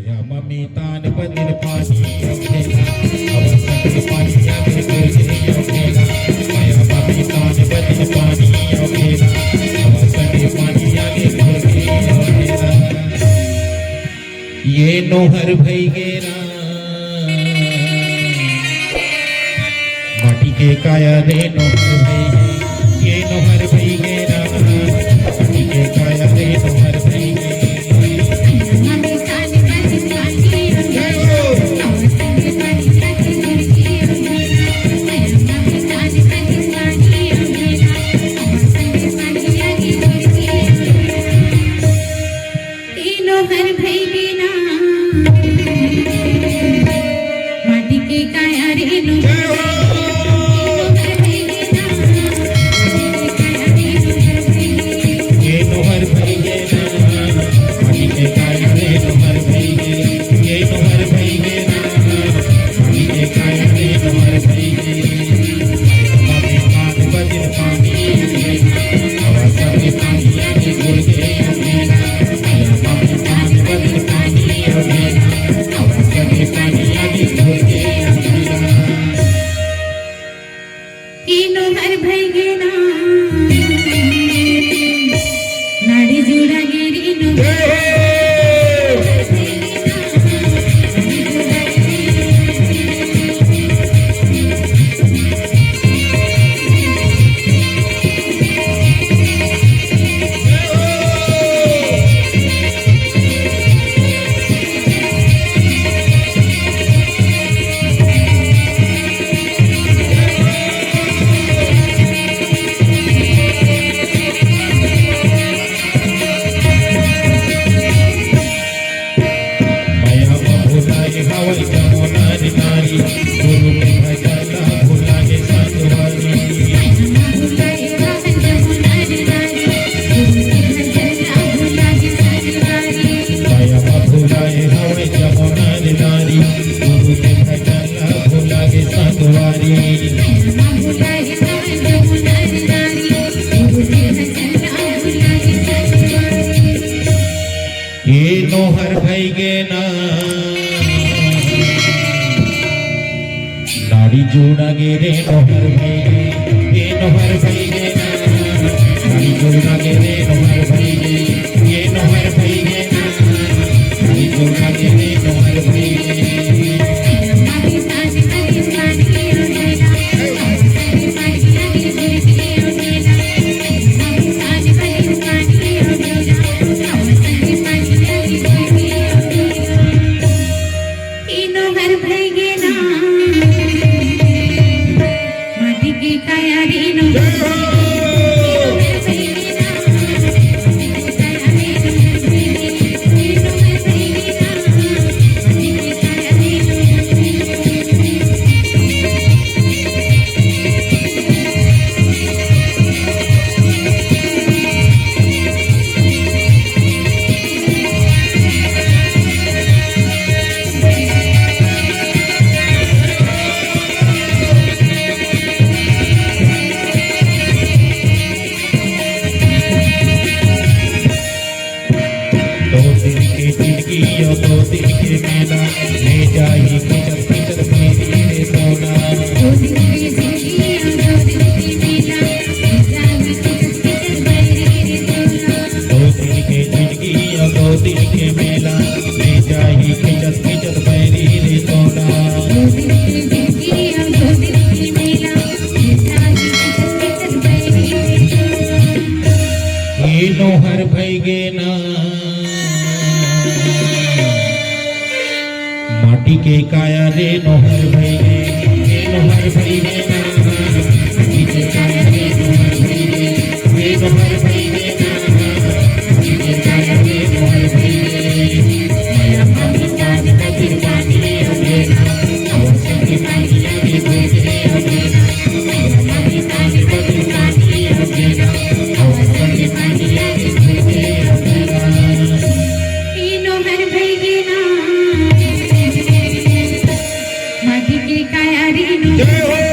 माया ममितान बदल पानी अवघेला अवसर पाणी आगे गोजे अवघेला माया ममितान बदल पाणी अवघेला अवसर पाणी आगे गोजे अवघेला ये नोहर भई गेरा माटी के काया रे नोहर भई ये नोहर भई गेरा माटी के काया रे नोहर भई नोहर भई गे ना नाड़ी जोड़ा गे रे नोहर भई गे ये नोहर भई गे ना नाड़ी जोड़ा गे रे नोहर भई गे ये नोहर भई गे ना नाड़ी जोड़ा गे रे नोहर भई गे दो दिन के मेला ले जाई किचर किचर मेरी रे सोना दो दिन के मेला ले जाई किचर किचर मेरी रे सोना दो दिन के जिंदगी और दो दिन के मेला ले जाई किचर किचर मेरी रे सोना दो दिन के जिंदगी और दो दिन के मेला ले जाई किचर किचर मेरी रे सोना ये नोहर भई गे ना माटी के काया रे नोहर भई गे ये नोहर भई गे ना माटी के काया रे नोहर भई गे ये नोहर भई गे ना माटी के काया रे नोहर भई गे माया ममितान बदल पानी अवघेला अवसर पानी आगे गोजे अवघेला माया ममितान बदल पानी अवघेला अवसर पानी आगे गोजे अवघेला ये नोहर भई गे ना माटी के काया रे नोहर